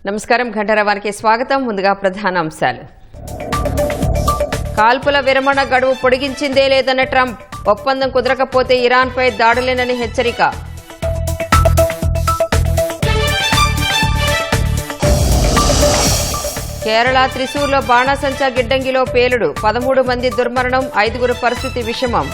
నమస్కారం. ఘంటారావానికి స్వాగతం. ముందుగా ప్రధాన అంశాలు. కాల్పుల విరమణ గడువు పొడిగించిందే లేదన్న ట్రంప్. ఒప్పందం కుదరకపోతే ఇరాన్పై దాడులేనని హెచ్చరిక. కేరళ త్రిశూర్లో బాణాసంచా గిడ్డంగిలో పేలుడు. 13 మంది దుర్మరణం, 5గురు పరిస్థితి విషమం.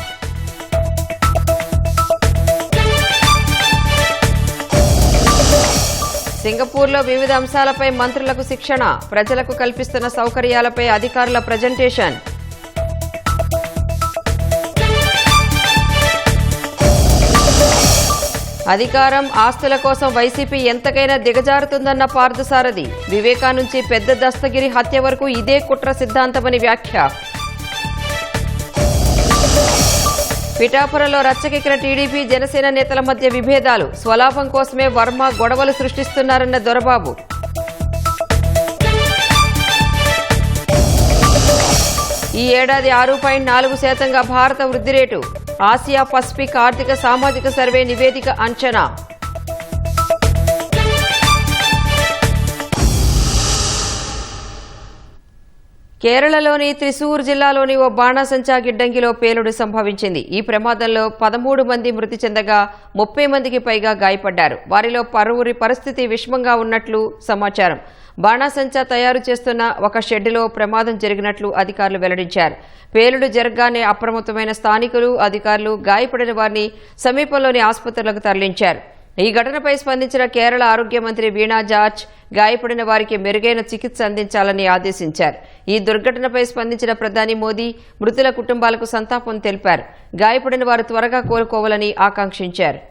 సింగపూర్లో వివిధ అంశాలపై మంత్రులకు శిక్షణ. ప్రజలకు కల్పిస్తున్న సౌకర్యాలపై అధికారుల ప్రజెంటేషన్. అధికారం, ఆస్తుల కోసం వైసీపీ ఎంతకైనా దిగజారుతుందన్న పార్థసారథి. వివేకా నుంచి పెద్ద దస్తగిరి హత్య వరకు ఇదే కుట్ర సిద్ధాంతమని వ్యాఖ్య. పిఠాపురంలో రచ్చకెక్కిన టీడీపీ జనసేన నేతల మధ్య విభేదాలు. స్వలాభం కోసమే వర్మ గొడవలు సృష్టిస్తున్నారన్న దొరబాబు. ఈ ఏడాది 6.4% భారత వృద్ధి రేటు. ఆసియా పసిఫిక్ ఆర్థిక సామాజిక సర్వే నివేదిక అంచనా. కేరళలోని త్రిశూర్ జిల్లాలోని ఓ బాణాసంచా గిడ్డంగిలో పేలుడు సంభవించింది. ఈ ప్రమాదంలో 13 మంది మృతి చెందగా 30 మందికి పైగా గాయపడ్డారు. వారిలో 10 పరిస్థితి విషమంగా ఉన్నట్లు సమాచారం. బాణాసంచా తయారు చేస్తున్న ఒక షెడ్డులో ప్రమాదం జరిగినట్లు అధికారులు వెల్లడించారు. పేలుడు జరగగానే అప్రమత్తమైన స్థానికులు, అధికారులు గాయపడిన వారిని సమీపంలోని ఆసుపత్రులకు తరలించారు. ఈ ఘటనపై స్పందించిన కేరళ ఆరోగ్య మంత్రి వీణా జార్జ్ గాయపడిన వారికి మెరుగైన చికిత్స అందించాలని ఆదేశించారు. ఈ దుర్ఘటనపై స్పందించిన ప్రధాని మోదీ మృతుల కుటుంబాలకు సంతాపం తెలిపారు. గాయపడిన వారు త్వరగా కోలుకోవాలని ఆకాంక్షించారు.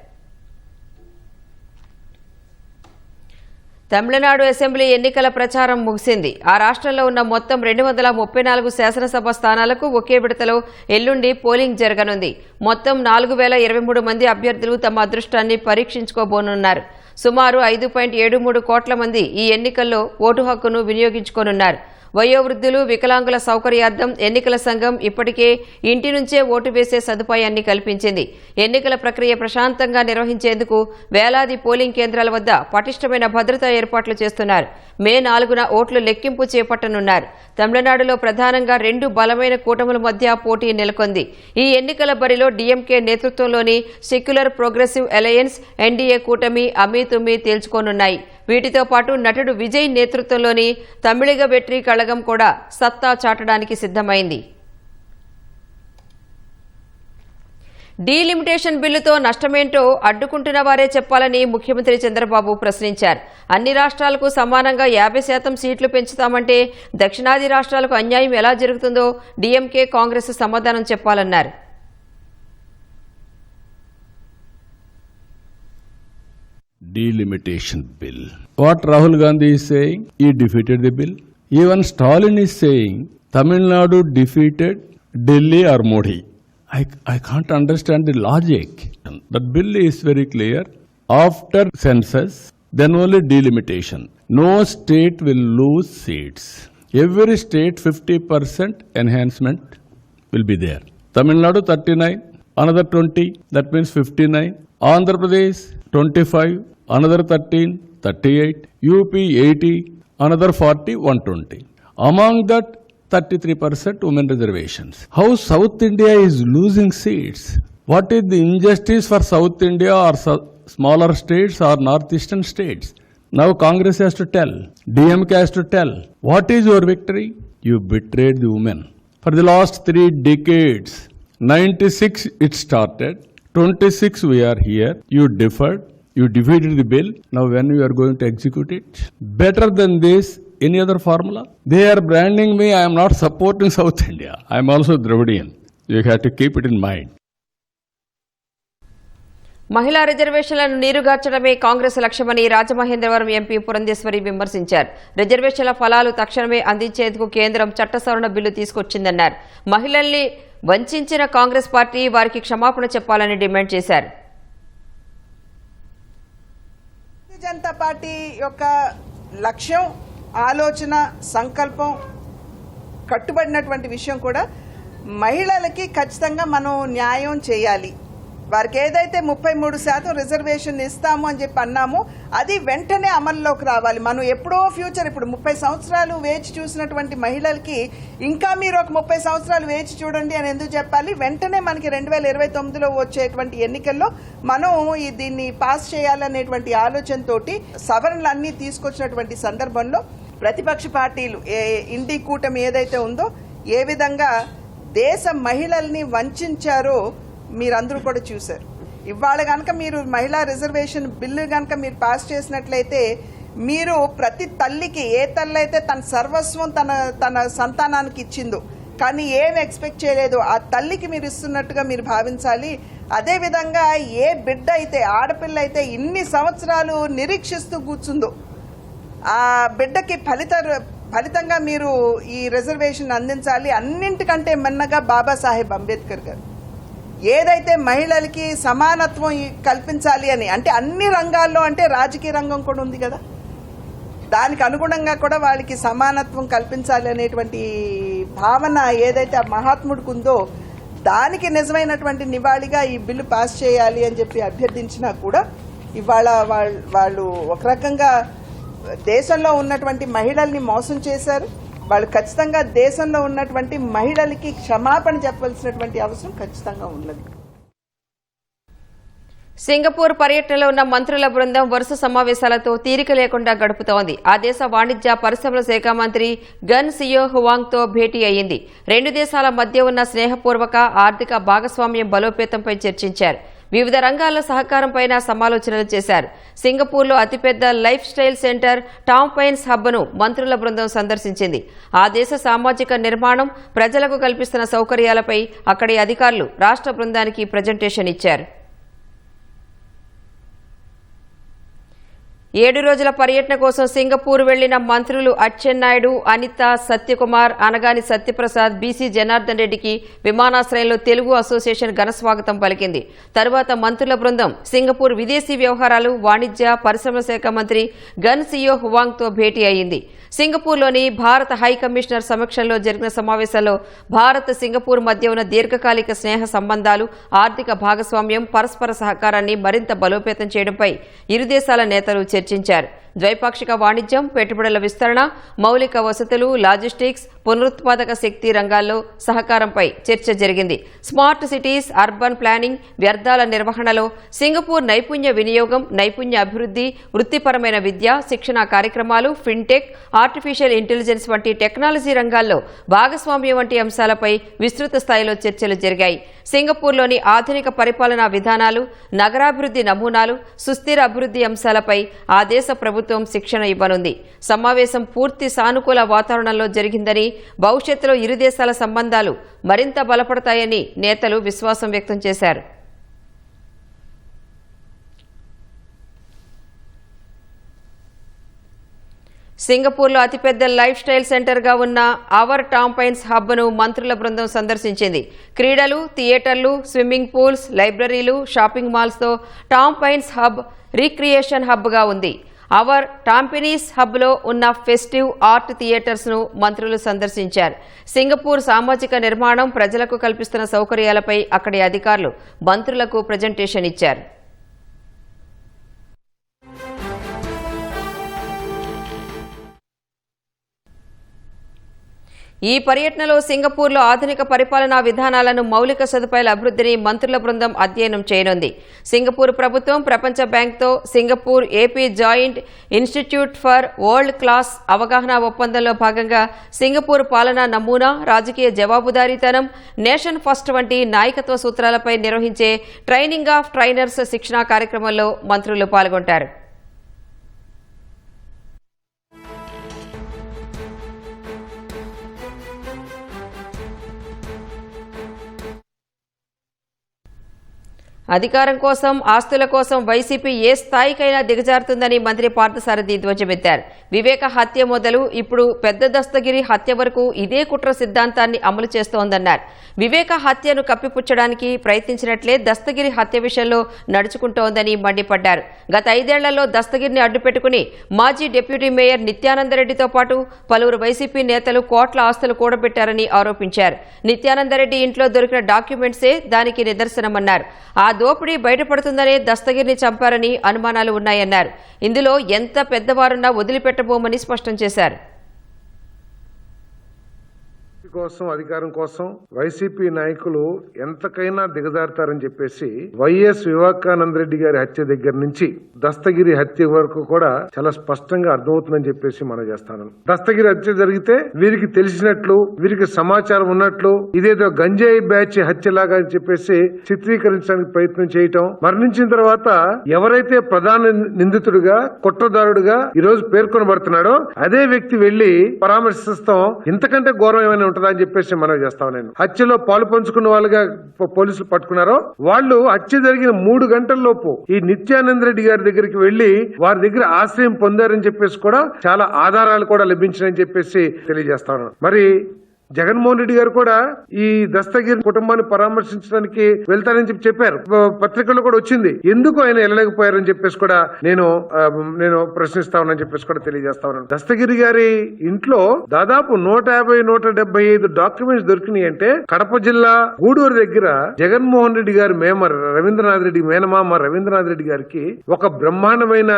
తమిళనాడు అసెంబ్లీ ఎన్నికల ప్రచారం ముగిసింది. ఆ రాష్ట్రంలో ఉన్న మొత్తం 234 శాసనసభ స్థానాలకు ఒకే విడతలో ఎల్లుండి పోలింగ్ జరగనుంది. మొత్తం 4023 మంది అభ్యర్థులు తమ అదృష్టాన్ని పరీక్షించుకోబోనున్నారు. సుమారు 5.73 కోట్ల మంది ఈ ఎన్నికల్లో ఓటు హక్కును వినియోగించుకోనున్నారు. వయోవృద్ధులు, వికలాంగుల సౌకర్యార్థం ఎన్నికల సంఘం ఇప్పటికే ఇంటి నుంచే ఓటు వేసే సదుపాయాన్ని కల్పించింది. ఎన్నికల ప్రక్రియ ప్రశాంతంగా నిర్వహించేందుకు వేలాది పోలింగ్ కేంద్రాల వద్ద పటిష్టమైన భద్రతా ఏర్పాట్లు చేస్తున్నారు. మే 4న ఓట్లు లెక్కింపు చేపట్టనున్నారు. తమిళనాడులో ప్రధానంగా 2 బలమైన కూటముల మధ్య పోటీ నెలకొంది. ఈ ఎన్నికల బరిలో డీఎంకే నేతృత్వంలోని సెక్యులర్ ప్రోగ్రెసివ్ అలయన్స్, ఎన్డీఏ కూటమి అమీతుమీ తేల్చుకోనున్నాయి. వీటితో పాటు నటుడు విజయ్ నేతృత్వంలోని తమిళిగ వెట్రి కళగం కూడా సత్తా చాటడానికి సిద్ధమైంది. డీలిమిటేషన్ బిల్లుతో నష్టమేంటో అడ్డుకుంటున్న వారే చెప్పాలని ముఖ్యమంత్రి చంద్రబాబు ప్రశ్నించారు. అన్ని రాష్ట్రాలకు సమానంగా 50% సీట్లు పెంచుతామంటే దక్షిణాది రాష్ట్రాలకు అన్యాయం ఎలా జరుగుతుందో డీఎంకే, కాంగ్రెస్ సమాధానం చెప్పాలన్నారు. Delimitation bill. What Rahul Gandhi is saying, he defeated the bill. Even Stalin is saying, Tamil Nadu defeated Delhi or Modi. I can't understand the logic. That bill is very clear. After census, then only delimitation. No state will lose seats. Every state 50% enhancement will be there. Tamil Nadu 39, another 20, that means 59. Andhra Pradesh 25. Another 13, 38, UP 80, another 40, 120. Among that, 33% women reservations. How South India is losing seats? What is the injustice for South India or smaller states or northeastern states? Now Congress has to tell, DMK has to tell, what is your victory? You betrayed the women. For the last 3 decades, 96 it started, 26 we are here, you deferred. You defeated the bill. Now when you are going to execute it? Better than this, any other formula? They are branding me, I am not supporting South India. I am also Dravidian. You have to keep it in mind. మహిళా రిజర్వేషన్లను నీరుగార్చడమే కాంగ్రెస్ లక్ష్యమని Rajamahendravaram MP Purandeswari విమర్శించారు. రిజర్వేషన్ల ఫలాలు తక్షణమే అందించేందుకు కేంద్రం చట్ట సవరణ బిల్లు తీసుకొచ్చిందన్నారు. మహిళల్ని వంచిన కాంగ్రెస్ పార్టీ వారికి క్షమాపణ చెప్పాలని డిమాండ్ చేశారు. జనతా పార్టీ యొక్క లక్ష్యం, ఆలోచన, సంకల్పం, కట్టుబడినటువంటి విషయం కూడా మహిళలకి ఖచ్చితంగా మనం న్యాయం చేయాలి. వారికి ఏదైతే 33% రిజర్వేషన్ ఇస్తాము అని చెప్పి అన్నామో అది వెంటనే అమల్లోకి రావాలి. మనం ఎప్పుడో ఫ్యూచర్, ఇప్పుడు 30 సంవత్సరాలు వేచి చూసినటువంటి మహిళలకి ఇంకా మీరు ఒక 30 సంవత్సరాలు వేచి చూడండి అని ఎందుకు చెప్పాలి? వెంటనే మనకి 2029లో వచ్చేటువంటి ఎన్నికల్లో మనం దీన్ని పాస్ చేయాలనేటువంటి ఆలోచనతోటి సవరణలన్నీ తీసుకొచ్చినటువంటి సందర్భంలో ప్రతిపక్ష పార్టీలు ఇండి కూటమి ఏదైతే ఉందో ఏ విధంగా దేశ మహిళల్ని వంచారో మీరందరూ కూడా చూశారు. ఇవాళ కనుక మీరు మహిళా రిజర్వేషన్ బిల్లు కనుక మీరు పాస్ చేసినట్లయితే మీరు ప్రతి తల్లికి, ఏ తల్లి అయితే తన సర్వస్వం తన సంతానానికి ఇచ్చిందో కానీ ఏం ఎక్స్పెక్ట్ చేయలేదు ఆ తల్లికి మీరు ఇస్తున్నట్టుగా మీరు భావించాలి. అదేవిధంగా ఏ బిడ్డ అయితే, ఆడపిల్ల అయితే ఇన్ని సంవత్సరాలు నిరీక్షిస్తూ కూర్చుందో ఆ బిడ్డకి ఫలితంగా మీరు ఈ రిజర్వేషన్ అందించాలి. అన్నింటికంటే మిన్నగా బాబాసాహెబ్ అంబేద్కర్ గారు ఏదైతే మహిళలకి సమానత్వం కల్పించాలి అని, అంటే అన్ని రంగాల్లో, అంటే రాజకీయ రంగం కూడా ఉంది కదా, దానికి అనుగుణంగా కూడా వాళ్ళకి సమానత్వం కల్పించాలి అనేటువంటి భావన ఏదైతే ఆ మహాత్ముడికి ఉందో దానికి నిజమైనటువంటి నివాళిగా ఈ బిల్లు పాస్ చేయాలి అని చెప్పి అభ్యర్థించినా కూడా ఇవాళ వాళ్ళు ఒక రకంగా దేశంలో ఉన్నటువంటి మహిళల్ని మోసం చేశారు. వాళ్ళు ఖచ్చితంగా దేశంలో ఉన్నటువంటి మహిళలకి క్షమాపణ చెప్పవలసినటువంటి అవసరం ఖచ్చితంగా ఉన్నది. సింగపూర్ పర్యటనలో ఉన్న మంత్రుల బృందం వరుస సమావేశాలతో తీరిక లేకుండా గడుపుతోంది. ఆ దేశ వాణిజ్య పరిశ్రమల శాఖ మంత్రి గన్ సియో హువాంగ్తో భేటీ అయ్యింది. 2 దేశాల మధ్య ఉన్న స్నేహపూర్వక ఆర్థిక భాగస్వామ్యం బలోపేతంపై చర్చించారు. వివిధ రంగాల్లో సహకారంపై సమాలోచనలు చేశారు. సింగపూర్లో అతిపెద్ద life style centre Tampines హబ్ను మంత్రుల బృందం సందర్శించింది. ఆ దేశ సామాజిక నిర్మాణం, ప్రజలకు కల్పిస్తున్న సౌకర్యాలపై అక్కడి అధికారులు రాష్ట్ర బృందానికి ప్రజెంటేషన్ ఇచ్చారు. 7 రోజుల పర్యటన కోసం సింగపూర్ వెళ్లిన మంత్రులు అచ్చెన్నాయుడు, అనిత, సత్యకుమార్, అనగాని సత్యప్రసాద్, బీసీ జనార్దన్ రెడ్డికి విమానాశ్రయంలో తెలుగు అసోసియేషన్ ఘనస్వాగతం పలికింది. తరువాత మంత్రుల బృందం సింగపూర్ విదేశీ వ్యవహారాలు, వాణిజ్య పరిశ్రమల శాఖ మంత్రి గన్ సియో హువాంగ్తో భేటీ అయ్యింది. సింగపూర్లోని భారత హై కమిషనర్ సమక్షంలో జరిగిన సమావేశంలో భారత్ సింగపూర్ మధ్య ఉన్న దీర్ఘకాలిక స్నేహ సంబంధాలు, ఆర్థిక భాగస్వామ్యం, పరస్పర సహకారాన్ని మరింత బలోపేతం చేయడంపై ఇరు దేశాల నేతలు చర్చించారు. ద్వైపాక్షిక వాణిజ్యం, పెట్టుబడుల విస్తరణ, మౌలిక వసతులు, లాజిస్టిక్స్, పునరుత్పాదక శక్తి రంగాల్లో సహకారంపై చర్చ జరిగింది. స్మార్ట్ సిటీస్, అర్బన్ ప్లానింగ్, వ్యర్థాల నిర్వహణలో సింగపూర్ నైపుణ్య వినియోగం, నైపుణ్య అభివృద్ధి, వృత్తిపరమైన విద్య, శిక్షణ కార్యక్రమాలు, ఫిన్టెక్, ఆర్టిఫిషియల్ ఇంటెలిజెన్స్ వంటి టెక్నాలజీ రంగాల్లో భాగస్వామ్యం వంటి అంశాలపై విస్తృత స్థాయిలో చర్చలు జరిగాయి. సింగపూర్లోని ఆధునిక పరిపాలనా విధానాలు, నగరాభివృద్ధి నమూనాలు, సుస్థిర అభివృద్ధి అంశాలపై ఆ దేశ ప్రభుత్వం శిక్షణ ఇవ్వనుంది. సమావేశం పూర్తి సానుకూల వాతావరణంలో జరిగిందని, భవిష్యత్తులో ఇరు దేశాల సంబంధాలు మరింత బలపడతాయని నేతలు విశ్వాసం వ్యక్తం చేశారు. సింగపూర్లో అతిపెద్ద లైఫ్ స్టైల్ సెంటర్గా ఉన్న అవర్ టామ్ పైన్స్ హబ్ను మంత్రుల బృందం సందర్శించింది. క్రీడలు, థియేటర్లు, స్విమ్మింగ్ పూల్స్, లైబ్రరీలు, షాపింగ్ మాల్స్తో టామ్ పైన్స్ హబ్ రీక్రియేషన్ హబ్గా ఉంది. అవర్ టాంపినీస్ హబ్లో ఉన్న ఫెస్టివ్ ఆర్ట్ థియేటర్స్ను మంత్రులు సందర్శించారు. సింగపూర్ సామాజిక నిర్మాణం, ప్రజలకు కల్పిస్తున్న సౌకర్యాలపై అక్కడి అధికారులు మంత్రులకు ప్రజెంటేషన్ ఇచ్చారు. ఈ పర్యటనలో సింగపూర్లో ఆధునిక పరిపాలనా విధానాలను, మౌలిక సదుపాయాల అభివృద్ధిని మంత్రుల బృందం అధ్యయనం చేయనుంది. సింగపూర్ ప్రభుత్వం ప్రపంచ బ్యాంక్తో Singapore AP joint institute for world class అవగాహన ఒప్పందంలో భాగంగా సింగపూర్ పాలనా నమూనా, రాజకీయ జవాబుదారీతనం, నేషన్ ఫస్ట్ వంటి నాయకత్వ సూత్రాలపై నిర్వహించే ట్రైనింగ్ ఆఫ్ ట్రైనర్స్ శిక్షణా కార్యక్రమంలో మంత్రులు పాల్గొంటారు. అధికారం కోసం, ఆస్తుల కోసం వైసీపీ ఏ స్థాయికైనా దిగజారుతుందని మంత్రి పార్థసారథి ధ్వజమెత్తారు. వివేక హత్య మొదలు ఇప్పుడు పెద్ద దస్తగిరి హత్య వరకు ఇదే కుట్ర సిద్ధాంతాన్ని అమలు చేస్తోందన్నారు. వివేక హత్యను కప్పిపుచ్చడానికి ప్రయత్నించినట్లే దస్తగిరి హత్య విషయంలో నడుచుకుంటోందని మండిపడ్డారు. గత 5 ఏళ్లలో దస్తగిరిని అడ్డుపెట్టుకుని మాజీ డిప్యూటీ మేయర్ నిత్యానందరెడ్డితో పాటు పలువురు వైసీపీ నేతలు కోట్ల ఆస్తులు కూడబెట్టారని ఆరోపించారు. నిత్యానందరెడ్డి ఇంట్లో దొరికిన డాక్యుమెంట్సే దానికి నిదర్శనమన్నారు. ఆ దోపిడీ బయటపడుతుందనే దస్తగిరిని చంపారని అనుమానాలు ఉన్నాయన్నారు. ఇందులో ఎంత పెద్దవారున్నా వదిలిపెట్టబోమని స్పష్టం చేశారు. కోసం అధికారం కోసం వైసీపీ నాయకులు ఎంతకైనా దిగజారుతారని చెప్పేసి వైఎస్ వివేకానంద రెడ్డి గారి హత్య దగ్గర నుంచి దస్తగిరి హత్య వరకు కూడా చాలా స్పష్టంగా అర్థమవుతుందని చెప్పేసి మనం చేస్తాను. దస్తగిరి హత్య జరిగితే వీరికి తెలిసినట్లు, వీరికి సమాచారం ఉన్నట్లు, ఇదేదో గంజాయి బ్యాచ్ హత్యలాగా అని చెప్పేసి చిత్రీకరించడానికి ప్రయత్నం చేయటం, మరణించిన తర్వాత ఎవరైతే ప్రధాన నిందితుడిగా కుట్రదారుడుగా ఈ రోజు పేర్కొనబడుతున్నాడో అదే వ్యక్తి వెళ్లి పరామర్శిస్తాం ఇంతకంటే ఘోరం ఏమైనా ఉంటుందా అని చెప్పేసి మనం చేస్తాం. నేను హత్యలో పాలు పంచుకున్న వాళ్ళుగా పోలీసులు పట్టుకున్నారో వాళ్ళు హత్య జరిగిన 3 గంటల లోపు ఈ నిత్యానంద రెడ్డి గారి దగ్గరికి వెళ్లి వారి దగ్గర ఆశ్రయం పొందారని చెప్పేసి కూడా చాలా ఆధారాలు కూడా లభించినాయని చెప్పేసి తెలియజేస్తా ఉన్నాను. మరి జగన్మోహన్ రెడ్డి గారు కూడా ఈ దస్తగిరి కుటుంబాన్ని పరామర్శించడానికి వెళ్తారని చెప్పారు. పత్రికల్లో కూడా వచ్చింది. ఎందుకు ఆయన వెళ్ళలేకపోయారని చెప్పేసి కూడా నేను ప్రశ్నిస్తా ఉన్నానని చెప్పేసి కూడా తెలియజేస్తా ఉన్నాను. దస్తగిరి గారి ఇంట్లో దాదాపు 150-175 డాక్యుమెంట్స్ దొరికినాయి అంటే కడప జిల్లా గూడూరు దగ్గర జగన్మోహన్ రెడ్డి గారి రవీంద్రనాథ్ రెడ్డి మేనమామ రవీంద్రనాథ్ రెడ్డి గారికి ఒక బ్రహ్మాండమైన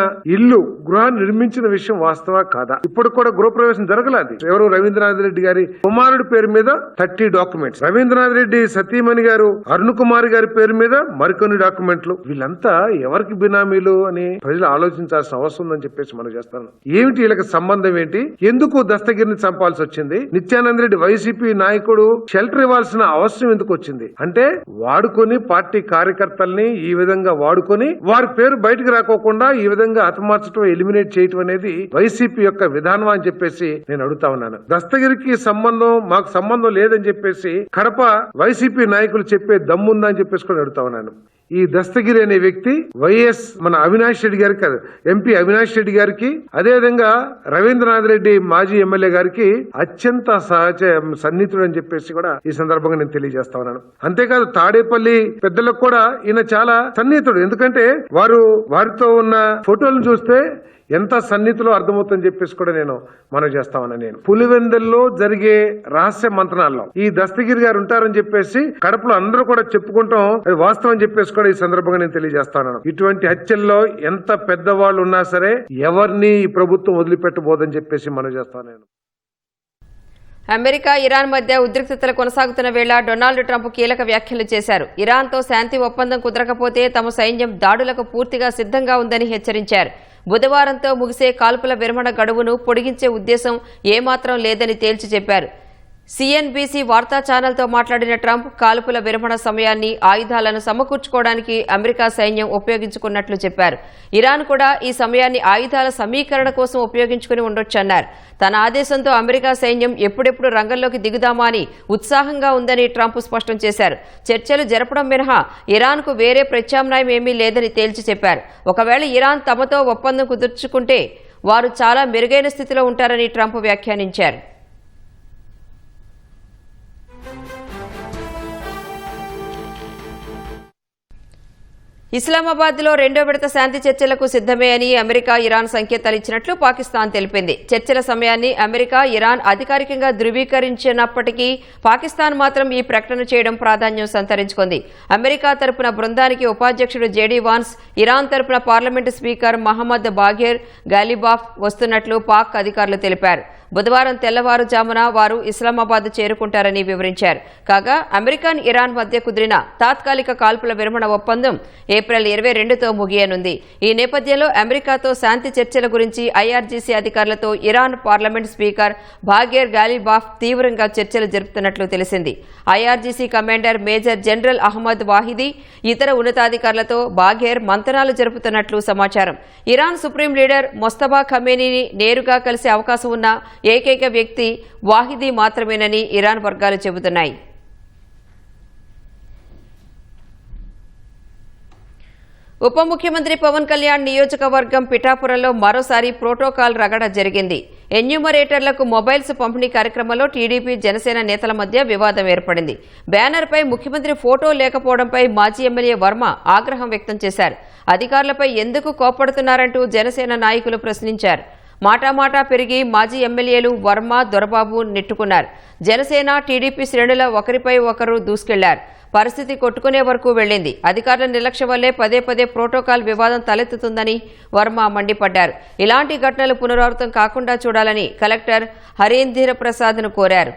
గృహాన్ని నిర్మించిన విషయం వాస్తవా కాదా? ఇప్పుడు కూడా గృహప్రవేశం జరగలేదు. ఎవరు? రవీంద్రనాథ్ రెడ్డి గారి కుమారుడు పేరు మీద 30 డాక్యుమెంట్స్, రవీంద్రనాథ్ రెడ్డి సతీమణి గారు అరుణ్ కుమార్ గారి పేరు మీద మరికొన్ని డాక్యుమెంట్లు. వీళ్ళంతా ఎవరికి బినామీలు అని ప్రజలు ఆలోచించాల్సిన అవసరం ఉందని చెప్పేసి మనం చేస్తాను. ఏమిటి వీళ్ళకి సంబంధం ఏంటి? ఎందుకు దస్తగిరిని చంపాల్సి వచ్చింది? నిత్యానంద రెడ్డి వైసీపీ నాయకుడు షెల్టర్ ఇవ్వాల్సిన అవసరం ఎందుకు వచ్చింది అంటే వాడుకొని పార్టీ కార్యకర్తల్ని ఈ విధంగా వాడుకొని వారి పేరు బయటకు రాకోకుండా ఈ విధంగా హతమార్చడం, ఎలిమినేట్ చేయటం అనేది వైసీపీ యొక్క విధానం అని చెప్పేసి నేను అడుగుతా ఉన్నాను. దస్తగిరికి మాకు సంబంధం లేదని చెప్పేసి కడప వైసీపీ నాయకులు చెప్పే దమ్ముందా అని చెప్పేసి కూడా అడుగుతా ఉన్నాను. ఈ దస్తగిరి అనే వ్యక్తి మన అవినాష్ రెడ్డి గారికి కాదు, ఎంపీ అవినాష్ రెడ్డి గారికి, అదేవిధంగా రవీంద్రనాథ్ రెడ్డి మాజీ ఎమ్మెల్యే గారికి అత్యంత సన్నిహితుడు అని చెప్పేసి కూడా ఈ సందర్భంగా నేను తెలియజేస్తా ఉన్నాను. అంతేకాదు తాడేపల్లి పెద్దలకు కూడా ఈయన చాలా సన్నిహితుడు. ఎందుకంటే వారితో ఉన్న ఫోటోలను చూస్తే ఎంత సన్నిహితులో అర్థమవుతుందని చెప్పేసి కూడా మనం చేస్తా ఉన్నా. నేను పులివెందుల్లో జరిగే రహస్య మంత్రణాల్లో ఈ దస్తగిరి గారు ఉంటారని చెప్పేసి కడపలో అందరూ కూడా చెప్పుకుంటాం, అది వాస్తవం అని చెప్పేసి కూడా ఈ సందర్భంగా నేను తెలియజేస్తాను. ఇటువంటి హత్యల్లో ఎంత పెద్దవాళ్ళు ఉన్నా సరే ఎవరిని ఈ ప్రభుత్వం వదిలిపెట్టబోదని చెప్పేసి మనం చేస్తాను. నేను అమెరికా, ఇరాన్ మధ్య ఉద్రిక్తతలు కొనసాగుతున్న వేళ డొనాల్డ్ ట్రంప్ కీలక వ్యాఖ్యలు చేశారు. ఇరాన్తో శాంతి ఒప్పందం కుదరకపోతే తమ సైన్యం దాడులకు పూర్తిగా సిద్ధంగా ఉందని హెచ్చరించారు. బుధవారంతో ముగిసే కాల్పుల విరమణ గడువును పొడిగించే ఉద్దేశం ఏమాత్రం లేదని తేల్చి చెప్పారు. సిఎన్బిసి వార్తా ఛానల్తో మాట్లాడిన ట్రంప్ కాల్పుల విరమణ సమయాన్ని ఆయుధాలను సమకూర్చుకోవడానికి అమెరికా సైన్యం ఉపయోగించుకున్నట్లు చెప్పారు. ఇరాన్ కూడా ఈ సమయాన్ని ఆయుధాల సమీకరణ కోసం ఉపయోగించుకుని ఉండొచ్చన్నారు. తన ఆదేశంతో అమెరికా సైన్యం ఎప్పుడెప్పుడు రంగంలోకి దిగుదామా అని ఉత్సాహంగా ఉందని ట్రంప్ స్పష్టం చేశారు. చర్చలు జరపడం మినహా ఇరాన్కు వేరే ప్రత్యామ్నాయం ఏమీ లేదని తేల్చి చెప్పారు. ఒకవేళ ఇరాన్ తమతో ఒప్పందం కుదుర్చుకుంటే వారు చాలా మెరుగైన స్థితిలో ఉంటారని ట్రంప్ వ్యాఖ్యానించారు. ఇస్లామాబాద్లో 2వ విడత శాంతి చర్చలకు సిద్ధమే అని అమెరికా, ఇరాన్ సంకేతాలు ఇచ్చినట్లు పాకిస్తాన్ తెలిపింది. చర్చల సమయాన్ని అమెరికా, ఇరాన్ అధికారికంగా ధృవీకరించినప్పటికీ పాకిస్తాన్ మాత్రం ఈ ప్రకటన చేయడం ప్రాధాన్యం సంతరించుకుంది. అమెరికా తరపున బృందానికి ఉపాధ్యక్షుడు జేడీ వాన్స్, ఇరాన్ తరపున పార్లమెంటు స్పీకర్ మహమ్మద్ బాఘేర్ గాలిబాఫ్ వస్తున్నట్లు పాక్ అధికారులు తెలిపారు. బుధవారం తెల్లవారుజామున వారు ఇస్లామాబాద్ చేరుకుంటారని వివరించారు. కాగా అమెరికా, ఇరాన్ మధ్య కుదిరిన తాత్కాలిక కాల్పుల విరమణ ఒప్పందం ఏప్రిల్ 22తో ముగియనుంది. ఈ నేపథ్యంలో అమెరికాతో శాంతి చర్చల గురించి ఐఆర్జీసీ అధికారులతో Iran parliament speaker Bagher Ghalibaf తీవ్రంగా చర్చలు జరుపుతున్నట్లు తెలిసింది. IRGC commander major general Ahmad Vahidi, ఇతర ఉన్నతాధికారులతో బాఘేర్ మంతనాలు జరుపుతున్నట్లు సమాచారం. ఇరాన్ సుప్రీం లీడర్ మొస్తఫా ఖమేనీని నేరుగా కలిసే అవకాశం ఉన్న ఏకైక వ్యక్తి వాహిదీ మాత్రమేనని ఇరాన్ వర్గాలు చెబుతున్నాయి. ఉప ముఖ్యమంత్రి పవన్ కళ్యాణ్ నియోజకవర్గం పిఠాపురంలో మరోసారి ప్రోటోకాల్ రగడ జరిగింది. ఎన్యూమరేటర్లకు మొబైల్స్ పంపిణీ కార్యక్రమంలో టీడీపీ, జనసేన నేతల మధ్య వివాదం ఏర్పడింది. బ్యానర్పై ముఖ్యమంత్రి ఫోటో లేకపోవడంపై మాజీ ఎమ్మెల్యే వర్మ ఆగ్రహం వ్యక్తం చేశారు. అధికారులపై ఎందుకు కోప్పడుతున్నారంటూ జనసేన నాయకులు ప్రశ్నించారు. మాటామాటా పెరిగి మాజీ ఎమ్మెల్యేలు వర్మ, దొరబాబు నెట్టుకున్నారు. జనసేన, టీడీపీ శ్రేణుల ఒకరిపై ఒకరు దూసుకెళ్లారు. పరిస్థితి కొట్టుకునే వరకు వెళ్లింది. అధికారుల నిర్లక్ష్యం వల్లే పదే పదే ప్రోటోకాల్ వివాదం తలెత్తుతుందని వర్మ మండిపడ్డారు. ఇలాంటి ఘటనలు పునరావృతం కాకుండా చూడాలని కలెక్టర్ హరీంద్ర ప్రసాద్ను కోరారు.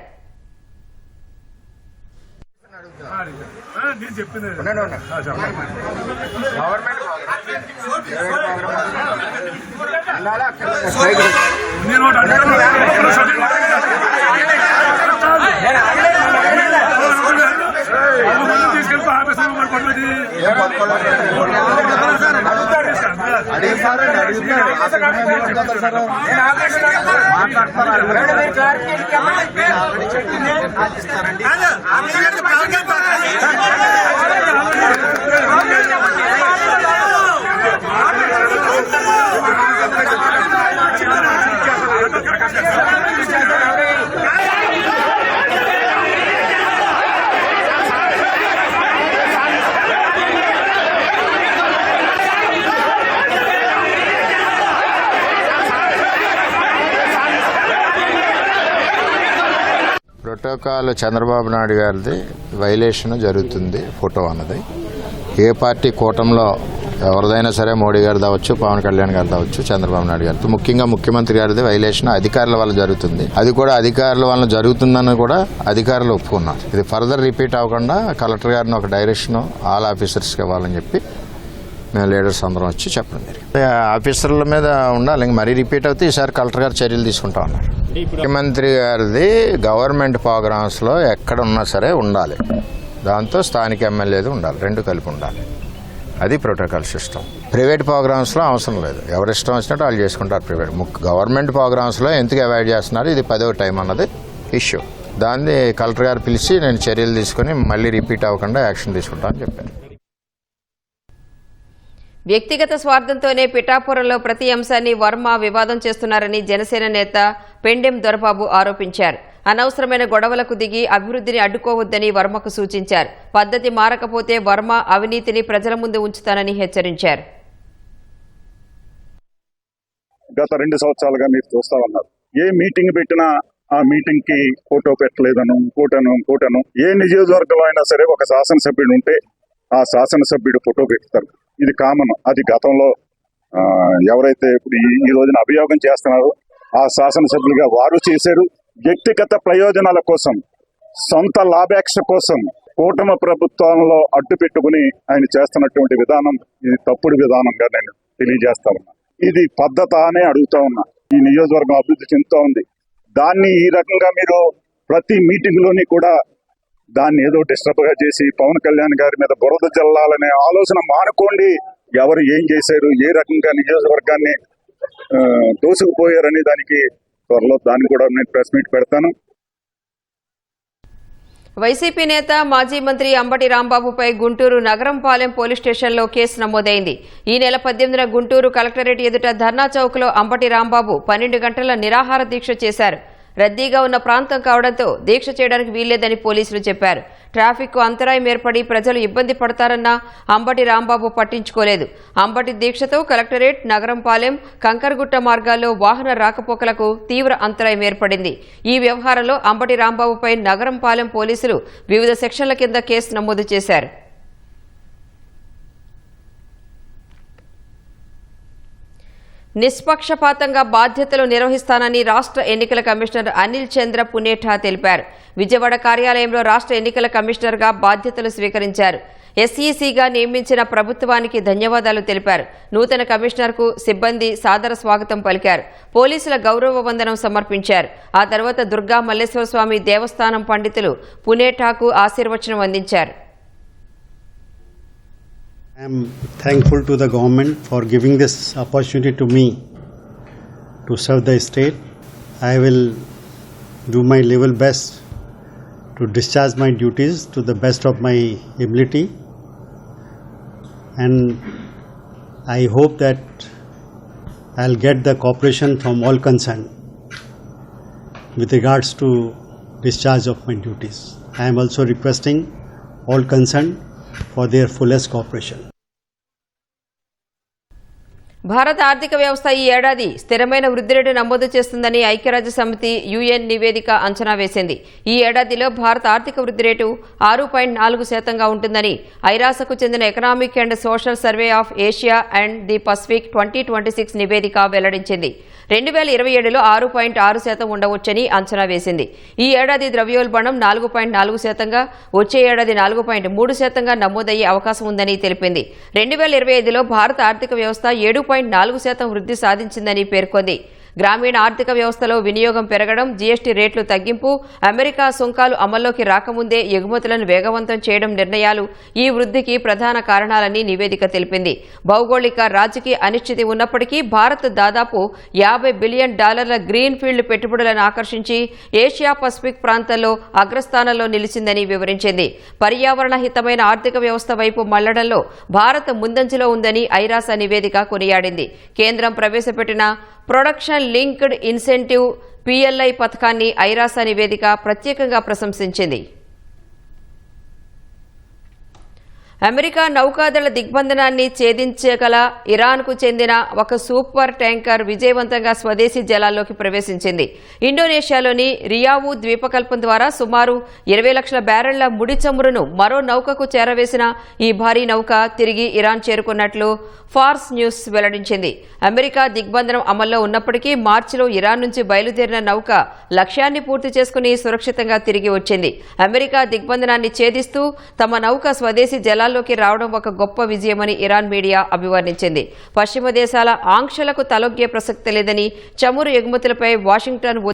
ప్రోటోకాల్ చంద్రబాబు నాయుడు గారిది వైలేషన్ జరుగుతుంది ఫోటో అన్నది. ఏ పార్టీ కూటమిలో ఎవరిదైనా సరే మోడీ గారు కావచ్చు, పవన్ కళ్యాణ్ గారు కావచ్చు, చంద్రబాబు నాయుడు గారితో ముఖ్యంగా ముఖ్యమంత్రి గారిది వైలేషన్ అధికారుల వల్ల జరుగుతుంది. అది కూడా అధికారుల వల్ల జరుగుతుందని కూడా అధికారులు ఒప్పుకున్నారు. ఇది ఫర్దర్ రిపీట్ అవ్వకుండా కలెక్టర్ గారిని ఒక డైరెక్షన్ ఆల్ ఆఫీసర్స్కి ఇవ్వాలని చెప్పి మేము లీడర్స్ అందరం వచ్చి చెప్పడం జరిగింది. ఆఫీసర్ల మీద ఉండాలి. ఇంక మరీ రిపీట్ అవుతే ఈసారి కలెక్టర్ గారు చర్యలు తీసుకుంటా ఉన్నారు. ముఖ్యమంత్రి గారిది గవర్నమెంట్ ప్రోగ్రామ్స్లో ఎక్కడ ఉన్నా సరే ఉండాలి. దాంతో స్థానిక ఎమ్మెల్యేది ఉండాలి. రెండు కలిపి ఉండాలి. అది ప్రోటోకాల్ సిస్టమ్. ప్రైవేట్ ప్రోగ్రామ్స్లో అవసరం లేదు. ఎవరి ఇష్టం వచ్చినట్టు వాళ్ళు చేసుకుంటారు. ప్రైవేట్ గవర్నమెంట్ ప్రోగ్రామ్స్లో ఎందుకు అవాయిడ్ చేస్తున్నారు, ఇది 10వ టైం అన్నది ఇష్యూ. దాన్ని కలెక్టర్ గారు పిలిచి నేను చర్యలు తీసుకుని మళ్ళీ రిపీట్ అవ్వకుండా యాక్షన్ తీసుకుంటా అని చెప్పారు. వ్యక్తిగత స్వార్థంతోనే పిఠాపురంలో ప్రతి అంశాన్ని వర్మ వివాదం చేస్తున్నారని జనసేన నేత పెండెం దొరబాబు ఆరోపించారు. అనవసరమైన గొడవలకు దిగి అభివృద్ధిని అడ్డుకోవద్దని వర్మకు సూచించారు. పద్ధతి మారకపోతే వర్మ అవినీతిని ప్రజల ముందు ఉంచుతానని హెచ్చరించారు. గత 2 సంవత్సరాలుగా మీరు చూస్తా ఉన్నారు. ఏ మీటింగ్ పెట్టినా ఆ మీటింగ్ కి ఫోటో పెట్టలేదను ఇంకోటను. ఏ నియోజకవర్గంలో అయినా సరే ఒక శాసనసభ్యుడు ఉంటే ఆ శాసనసభ్యుడు ఫోటో పెడతారు. ఇది కామన్. అది గతంలో ఎవరైతే ఇప్పుడు ఈ రోజున అభియోగం చేస్తున్నారో ఆ శాసనసభ్యులుగా వారు చేశారు. వ్యక్తిగత ప్రయోజనాల కోసం, సొంత లాభాపేక్ష కోసం కూటమి ప్రభుత్వంలో అడ్డు పెట్టుకుని ఆయన చేస్తున్నటువంటి విధానం ఇది తప్పుడు విధానంగా నేను తెలియజేస్తా ఉన్నా. ఇది పద్ధత అనే అడుగుతా ఉన్నా. ఈ నియోజకవర్గం అభివృద్ధి చెందుతూ ఉంది. దాన్ని ఈ రకంగా మీరు ప్రతి మీటింగ్ లోని కూడా దాన్ని ఏదో డిస్టర్బ్ గా చేసి పవన్ కళ్యాణ్ గారి మీద బురద జల్లాలనే ఆలోచన మానుకోండి. ఎవరు ఏం చేశారు, ఏ రకంగా నియోజకవర్గాన్ని దోసుకుపోయారని దానికి త్వరలో దాన్ని కూడా నేను ప్రెస్ మీట్ పెడతాను. వైసీపీ నేత మాజీ మంత్రి అంబటి రాంబాబుపై గుంటూరు నగరంపాలెం పోలీస్ స్టేషన్లో కేసు నమోదైంది. ఈ నెల 18న గుంటూరు కలెక్టరేట్ ఎదుట ధర్నా చౌక్లో అంబటి రాంబాబు 12 గంటల నిరాహార దీక్ష చేశారు. రద్దీగా ఉన్న ప్రాంతం కావడంతో దీక్ష చేయడానికి వీల్లేదని పోలీసులు చెప్పారు. ట్రాఫిక్కు అంతరాయం ఏర్పడి ప్రజలు ఇబ్బంది పడతారన్నా అంబటి రాంబాబు పట్టించుకోలేదు. అంబటి దీక్షతో కలెక్టరేట్, నగరంపాలెం, కంకరగుట్ట మార్గాల్లో వాహన రాకపోకలకు తీవ్ర అంతరాయం ఏర్పడింది. ఈ వ్యవహారంలో అంబటి రాంబాబుపై నగరంపాలెం పోలీసులు వివిధ సెక్షన్ల కింద కేసు నమోదు చేశారు. నిష్పక్షపాతంగా బాధ్యతలు నిర్వహిస్తానని రాష్ట్ర ఎన్నికల కమిషనర్ అనిల్ చంద్ర పునేఠా తెలిపారు. విజయవాడ కార్యాలయంలో రాష్ట్ర ఎన్నికల కమిషనర్గా బాధ్యతలు స్వీకరించారు. ఎస్ఈసీగా నియమించిన ప్రభుత్వానికి ధన్యవాదాలు తెలిపారు. నూతన కమిషనర్కు సిబ్బంది సాదర స్వాగతం పలికారు. పోలీసుల గౌరవ వందనం సమర్పించారు. ఆ తర్వాత దుర్గా మల్లేశ్వర స్వామి దేవస్థానం పండితులు పునేఠాకు ఆశీర్వచనం అందించారు. I am thankful to the government for giving this opportunity to me to serve the state. I will do my level best to discharge my duties to the best of my ability, and I hope that I'll get the cooperation from all concerned with regards to discharge of my duties. I am also requesting all concerned for their fullest cooperation. భారత ఆర్థిక వ్యవస్థ ఈ ఏడాది స్థిరమైన వృద్ధి rate నమోదు చేస్తుందని ఐక్యరాజ్య సమితి యుఎన్ నివేదిక అంచనా వేసింది. ఈ ఏడాదిలో భారత ఆర్థిక వృద్ధి రేటు 6.4% ఉంటుందని ఐరాసకు చెందిన economic and social survey of Asia and the Pacific 2026 నివేదిక వెల్లడించింది. 2027లో 6.6% ఉండవచ్చని అంచనా వేసింది. ఈ ఏడాది ద్రవ్యోల్బణం 4.4%గా, వచ్చే ఏడాది 4.3%గా నమోదయ్యే అవకాశం ఉందని తెలిపింది. 2025లో భారత ఆర్థిక వ్యవస్థ 7.4% వృద్ధి సాధించిందని పేర్కొంది. గ్రామీణ ఆర్థిక వ్యవస్థలో వినియోగం పెరగడం, జీఎస్టీ రేట్లు తగ్గింపు, అమెరికా సుంకాలు అమల్లోకి రాకముందే ఎగుమతులను వేగవంతం చేయడం నిర్ణయాలు ఈ వృద్ధికి ప్రధాన కారణాలని నివేదిక తెలిపింది. భౌగోళిక రాజకీయ అనిశ్చితి ఉన్నప్పటికీ భారత్ దాదాపు $50 బిలియన్ గ్రీన్ ఫీల్డ్ పెట్టుబడులను ఆకర్షించి ఏషియా పసిఫిక్ ప్రాంతంలో అగ్రస్థానంలో నిలిచిందని వివరించింది. పర్యావరణ హితమైన ఆర్థిక వ్యవస్థ వైపు మళ్లడంలో భారత్ ముందంజలో ఉందని ఐరాస నివేదిక కొనియాడింది. కేంద్రం ప్రవేశపెట్టిన ప్రొడక్షన్ లింక్డ్ ఇన్సెంటివ్ PLI పథకాన్ని ఐరాస నివేదిక ప్రత్యేకంగా ప్రశంసించింది. అమెరికా నౌకాదళ దిగ్బంధనాన్ని ఛేదించగల ఇరాన్కు చెందిన ఒక సూపర్ ట్యాంకర్ విజయవంతంగా స్వదేశీ జలాల్లోకి ప్రవేశించింది. ఇండోనేషియాలోని రియావు ద్వీపకల్పం ద్వారా సుమారు 20 లక్షల బ్యారెళ్ల ముడి చమురును మరో నౌకకు చేరవేసిన ఈ భారీ నౌక తిరిగి ఇరాన్ చేరుకున్నట్లు ఫార్స్ న్యూస్ వెల్లడించింది. అమెరికా దిగ్బంధనం అమల్లో ఉన్నప్పటికీ మార్చిలో ఇరాన్ నుంచి బయలుదేరిన నౌక లక్ష్యాన్ని పూర్తి చేసుకుని సురక్షితంగా తిరిగి వచ్చింది. అమెరికా దిగ్బంధనాన్ని ఛేదిస్తూ తమ నౌక స్వదేశీ జలాల్లోకి రావడం ఒక గొప్ప విజయమని ఇరాన్ మీడియా అభివర్ణించింది. పశ్చిమ దేశాల ఆంక్షలకు తలొగ్గే ప్రసక్తి లేదని, చమురు ఎగుమతులపై వాషింగ్టన్